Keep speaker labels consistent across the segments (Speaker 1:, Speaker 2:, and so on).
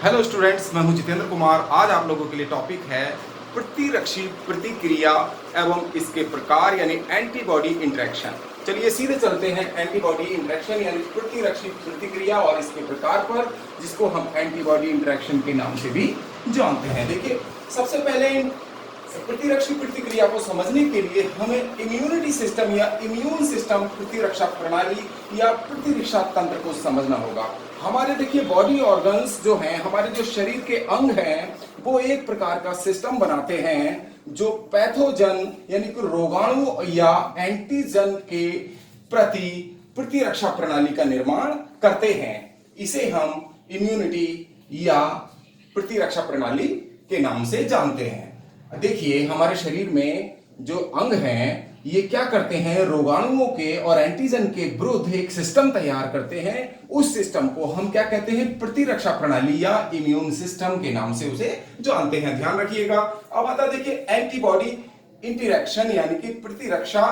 Speaker 1: Hello students, मैं हूं जितेंद्र कुमार। आज आप लोगों के लिए टॉपिक है प्रतिरक्षी प्रतिक्रिया एवं इसके प्रकार यानी एंटीबॉडी इंटरेक्शन। चलिए सीधे चलते हैं एंटीबॉडी इंटरेक्शन यानी प्रतिरक्षी प्रतिक्रिया और इसके प्रकार पर, जिसको हम एंटीबॉडी इंटरेक्शन के नाम से भी जानते हैं। देखिए, सबसे पहले इन प्रतिरक्षी प्रतिक्रिया को समझने के लिए हमें इम्यूनिटी सिस्टम या इम्यून सिस्टम प्रतिरक्षा प्रणाली या प्रतिरक्षा तंत्र को समझना होगा। हमारे देखिए बॉडी ऑर्गन्स जो हैं, हमारे जो शरीर के अंग हैं, वो एक प्रकार का सिस्टम बनाते हैं जो पैथोजन यानी कि रोगाणु या एंटीजन के प्रति प्रतिरक्षा प्रणाली का निर्माण करते हैं। इसे हम इम्यूनिटी या प्रतिरक्षा प्रणाली के नाम से जानते हैं। देखिए, हमारे शरीर में जो अंग हैं ये क्या करते हैं, रोगाणुओं के और एंटीजन के विरुद्ध एक सिस्टम तैयार करते हैं। उस सिस्टम को हम क्या कहते हैं, प्रतिरक्षा प्रणाली या इम्यून सिस्टम के नाम से उसे जानते हैं। ध्यान रखिएगा। अब आता देखिए एंटीबॉडी इंटरेक्शन यानी कि प्रतिरक्षा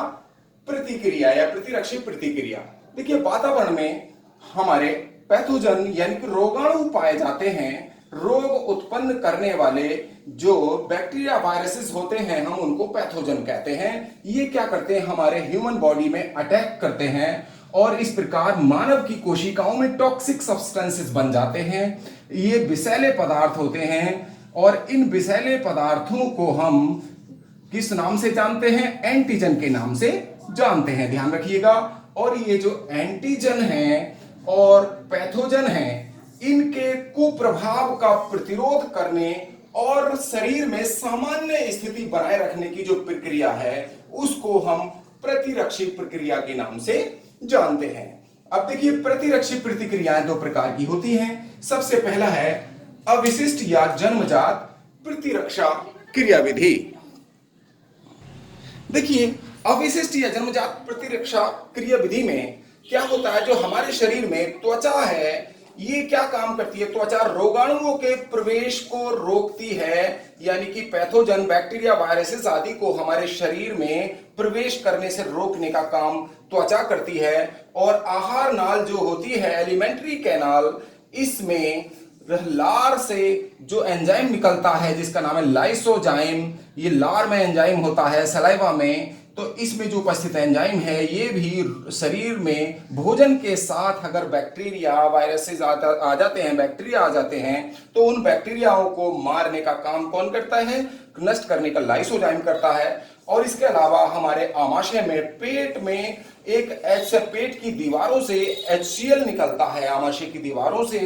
Speaker 1: प्रतिक्रिया या प्रतिरक्षी प्रतिक्रिया। देखिए, वातावरण में हमारे पैथोजन यानी कि रोगाणु पाए जाते हैं। रोग उत्पन्न करने वाले जो बैक्टीरिया वायरसेस होते हैं, हम उनको पैथोजन कहते हैं। ये क्या करते हैं, हमारे ह्यूमन बॉडी में अटैक करते हैं और इस प्रकार मानव की कोशिकाओं में टॉक्सिक सब्सटेंसेस बन जाते हैं। ये विषैले पदार्थ होते हैं और इन विषैले पदार्थों को हम किस नाम से जानते हैं, एंटीजन के नाम से जानते हैं। ध्यान रखिएगा। और ये जो एंटीजन हैं और पैथोजन हैं, इनके कुप्रभाव का प्रतिरोध करने और शरीर में सामान्य स्थिति बनाए रखने की जो प्रक्रिया है, उसको हम प्रतिरक्षी प्रक्रिया के नाम से जानते हैं। अब देखिए, प्रतिरक्षी प्रतिक्रियाएं दो प्रकार की होती हैं। सबसे पहला है अविशिष्ट या जन्मजात प्रतिरक्षा क्रियाविधि। देखिए, अविशिष्ट या जन्मजात प्रतिरक्षा क्रियाविधि में क्या होता है, जो हमारे शरीर में त्वचा है, ये क्या काम करती है, त्वचा रोगाणुओं के प्रवेश को रोकती है, यानी कि पैथोजन बैक्टीरिया वायरसेस आदि को हमारे शरीर में प्रवेश करने से रोकने का काम त्वचा करती है। और आहार नाल जो होती है, एलिमेंट्री कैनाल, इसमें लार से जो एंजाइम निकलता है जिसका नाम है लाइसोजाइम, ये लार में एंजाइम होता है सलाइवा में। तो इसमें जो उपस्थित एंजाइम है, ये भी शरीर में भोजन के साथ अगर बैक्टीरिया वायरसेस आ जाते हैं, बैक्टीरिया आ जाते हैं, तो उन बैक्टीरियाओं को मारने का काम कौन करता है, नष्ट करने का लाइसोजाइम करता है। और इसके अलावा हमारे आमाशय में, पेट में पेट की दीवारों से HCl निकलता है। आमाशय की दीवारों से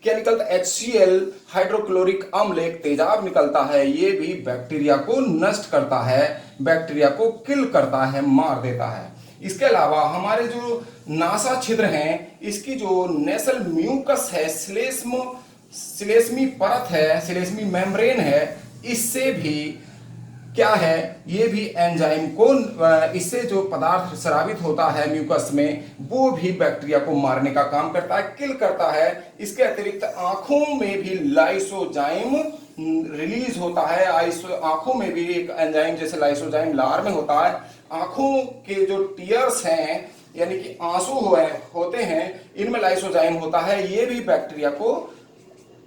Speaker 1: क्या निकलता है, HCl हाइड्रोक्लोरिक अम्ल, एक तेजाब निकलता है। ये भी बैक्टीरिया को नष्ट करता है, बैक्टीरिया को किल करता है, मार देता है। इसके अलावा हमारे जो नासा छिद्र हैं, इसकी जो नेसल म्यूकस है, श्लेष्मी परत है, श्लेष्मी मेम्ब्रेन है, इससे भी क्या है, ये भी एंजाइम को, इससे जो पदार्थ स्रावित होता है म्यूकस में, वो भी बैक्टीरिया को मारने का काम करता है, किल करता है। इसके अतिरिक्त आंखों में भी लाइसोजाइम रिलीज होता है। आंखों में भी एक एंजाइम जैसे लाइसोजाइम लार में होता है। आंखों के जो टीयर्स हैं यानी कि आंसू होते हैं, इनमें लाइसोजाइम होता है। ये भी बैक्टीरिया को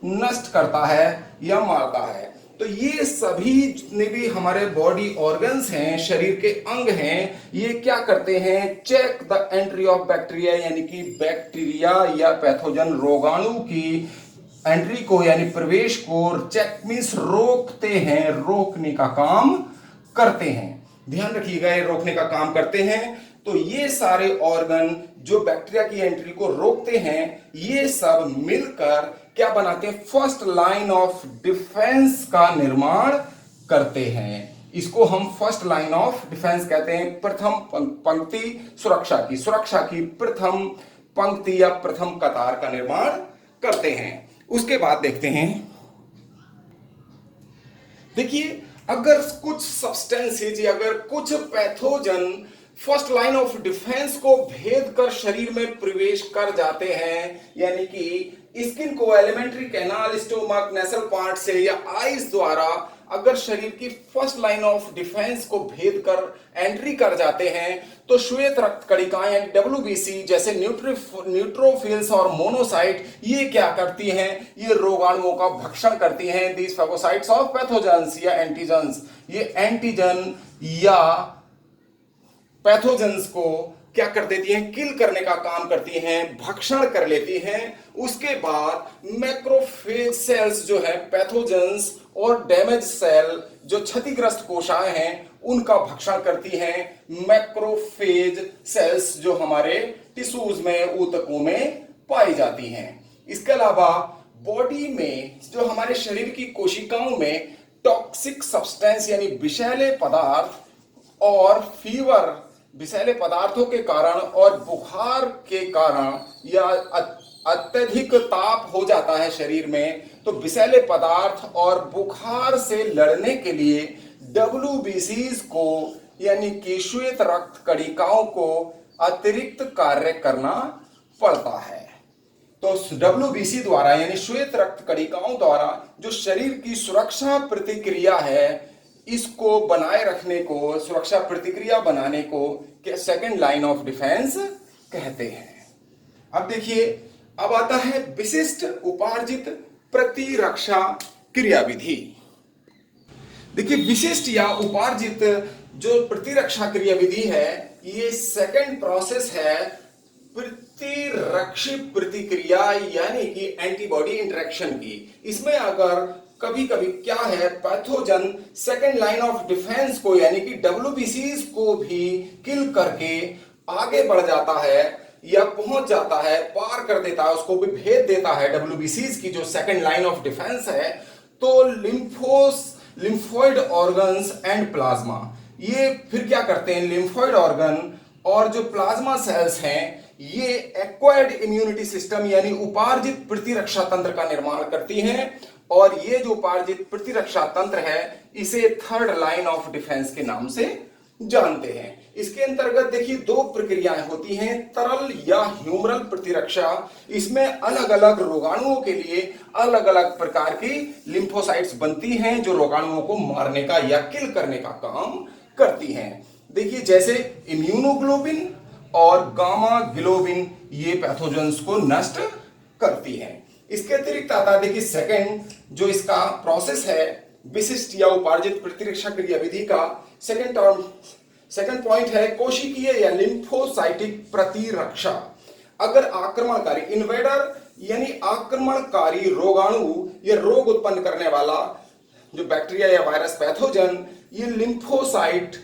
Speaker 1: नष्ट करता है या मारता है। तो ये सभी जितने भी हमारे बॉडी ऑर्गन्स हैं, शरीर के अंग हैं, ये क्या करते हैं, check the entry of bacteria, यानी कि बैक्टीरिया या पैथोजन रोगाणु की एंट्री को यानी प्रवेश को चेक मींस रोकते हैं, रोकने का काम करते हैं। ध्यान रखिएगा, ये रोकने का काम करते हैं। तो ये सारे ऑर्गन जो बैक्टीरिया की एंट्री को रोकते हैं, ये सब मिलकर क्या बनाते हैं, फर्स्ट लाइन ऑफ डिफेंस का निर्माण करते हैं। इसको हम फर्स्ट लाइन ऑफ डिफेंस कहते हैं। प्रथम पंक्ति सुरक्षा की प्रथम पंक्ति या प्रथम कतार का निर्माण करते हैं। उसके बाद देखते हैं, देखिए, अगर कुछ सब्सटेंसेज या अगर कुछ pathogen first line of defence को भेद कर शरीर में प्रवेश कर जाते हैं, यानी कि स्किन को एलिमेंट्री कैनाल, स्टोमक, नेसल पार्ट से या आईज द्वारा अगर शरीर की फर्स्ट लाइन ऑफ डिफेंस को भेद कर एंट्री कर जाते हैं तो श्वेत रक्त कणिकाएं यानी डब्ल्यूबीसी जैसे न्यूट्रोफिल्स और मोनोसाइट ये क्या करती हैं, ये रोगाणुओं का भक्षण करती हैं। दीज फेगोसाइट्स ऑफ पैथोजेंस या एंटीजेंस, ये एंटीजन या पैथोजेंस को क्या कर देती हैं, किल करने का काम करती हैं, भक्षण कर लेती हैं। उसके बाद मैक्रोफेज सेल्स जो है पैथोजेंस और डैमेज सेल जो क्षतिग्रस्त कोशिकाएं हैं उनका भक्षण करती हैं मैक्रोफेज सेल्स जो हमारे टिश्यूज में ऊतकों में पाई जाती हैं। इसके अलावा बॉडी में जो हमारे शरीर की कोशिकाओं में टॉक्सिक सब्सटेंस यानी विषैले पदार्थ और फीवर विषैले पदार्थों के कारण और बुखार के कारण या अत्यधिक ताप हो जाता है शरीर में, तो विषैले पदार्थ और बुखार से लड़ने के लिए डब्ल्यूबीसीज को यानी कि श्वेत रक्त कणिकाओं को अतिरिक्त कार्य करना पड़ता है। तो डब्ल्यूबीसी द्वारा यानी श्वेत रक्त कणिकाओं द्वारा जो शरीर की सुरक्षा प्रतिक्रिया है इसको बनाए रखने को, सुरक्षा प्रतिक्रिया बनाने को सेकेंड लाइन ऑफ डिफेंस कहते हैं। अब देखिए, अब आता है विशिष्ट उपार्जित प्रतिरक्षा क्रियाविधि। देखिए, विशिष्ट या उपार्जित जो प्रतिरक्षा क्रियाविधि है ये सेकेंड प्रोसेस है प्रतिरक्षी प्रतिक्रिया यानी कि एंटीबॉडी इंटरेक्शन की। इसमें अगर कभी कभी क्या है, pathogen second line of defence को यानी कि डब्ल्यूबीसीज को भी किल करके आगे बढ़ जाता है या पहुंच जाता है, पार कर देता है, उसको भी भेद देता है डब्ल्यूबीसीज की जो सेकेंड लाइन ऑफ डिफेंस है। तो लिम्फोइड ऑर्गन्स एंड प्लाज्मा ये फिर क्या करते हैं, लिम्फोइड ऑर्गन और जो प्लाज्मा सेल्स हैं ये एक्वायर्ड इम्यूनिटी सिस्टम यानी उपार्जित प्रतिरक्षा तंत्र का निर्माण करती हैं और ये जो उपार्जित प्रतिरक्षा तंत्र है इसे थर्ड लाइन ऑफ डिफेंस के नाम से जानते हैं। इसके अंतर्गत देखिए दो प्रक्रियाएं होती हैं, तरल या ह्यूमरल प्रतिरक्षा। इसमें अलग अलग रोगाणुओं के लिए अलग अलग प्रकार की लिम्फोसाइट्स बनती हैं जो रोगाणुओं को मारने का या किल करने का काम करती हैं। देखिए जैसे इम्यूनोग्लोबिन और गामा ग्लोबिन ये पैथोजेंस को नष्ट करती हैं। इसके अतिरिक्त आता है देखिए सेकंड जो इसका प्रोसेस है विशिष्ट या उपार्जित प्रतिरक्षा क्रियाविधि का सेकंड पॉइंट है कोशिकीय या लिम्फोसाइटिक प्रतिरक्षा। अगर आक्रमणकारी इन्वेडर यानी आक्रमणकारी रोगाणु या रोग उत्पन्न करने वाला जो बैक्टीरिया या वायरस पैथोजन ये लिम्फोसाइट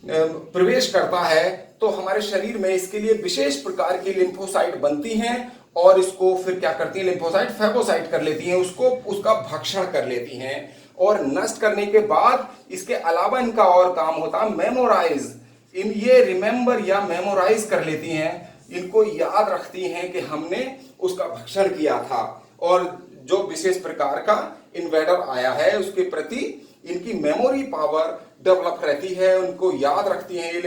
Speaker 1: प्रवेश करता है तो हमारे शरीर में इसके लिए विशेष प्रकार की लिम्फोसाइट बनती हैं और इसको फिर क्या करती है, लिम्फोसाइट फैगोसाइट कर लेती हैं, उसको उसका भक्षण कर लेती हैं और नष्ट करने के बाद इसके अलावा इनका और काम होता है मेमोराइज। ये रिमेंबर या मेमोराइज कर लेती हैं, इनको याद रखती हैं कि हमने उसका भक्षण किया था और जो विशेष प्रकार का इन्वेडर आया है उसके प्रति इनकी मेमोरी पावर डेवलप रहती है, उनको याद रखती हैं ये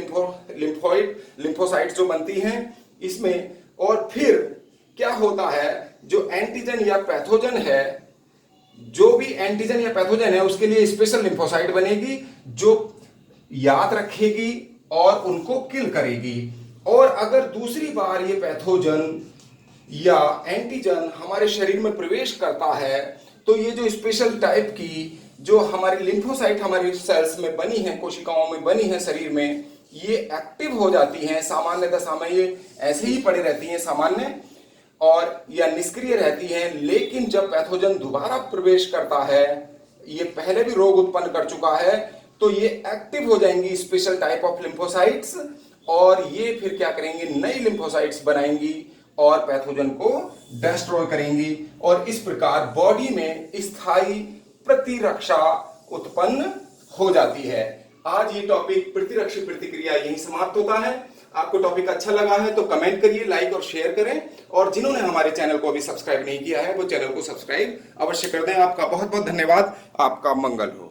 Speaker 1: लिम्फोसाइट्स जो बनती हैं इसमें। और फिर क्या होता है जो एंटीजन या पैथोजन है, जो भी एंटीजन या पैथोजन है उसके लिए स्पेशल लिम्फोसाइट बनेगी जो याद रखेगी और उनको किल करेगी। और अगर दूसरी बार ये पैथोजन या एंटीजन हमारे शरीर में प्रवेश करता है तो ये जो स्पेशल टाइप की जो हमारी लिम्फोसाइट हमारी सेल्स में बनी है, कोशिकाओं में बनी है शरीर में, ये एक्टिव हो जाती हैं। सामान्य दशा में ये ऐसे ही पड़ी रहती हैं सामान्य और या निष्क्रिय रहती हैं, लेकिन जब पैथोजन दोबारा प्रवेश करता है, ये पहले भी रोग उत्पन्न कर चुका है, तो ये एक्टिव हो जाएंगी स्पेशल टाइप ऑफ लिम्फोसाइट्स और ये फिर क्या करेंगी, नई लिम्फोसाइट्स बनाएंगी और पैथोजन को डिस्ट्रॉय करेंगी और इस प्रकार बॉडी में स्थायी प्रतिरक्षा उत्पन्न हो जाती है। आज ये टॉपिक प्रतिरक्षी प्रतिक्रिया यहीं समाप्त होता है। आपको टॉपिक अच्छा लगा है तो कमेंट करिए, लाइक और शेयर करें और जिन्होंने हमारे चैनल को अभी सब्सक्राइब नहीं किया है वो चैनल को सब्सक्राइब अवश्य कर दें। आपका बहुत बहुत धन्यवाद। आपका मंगल हो।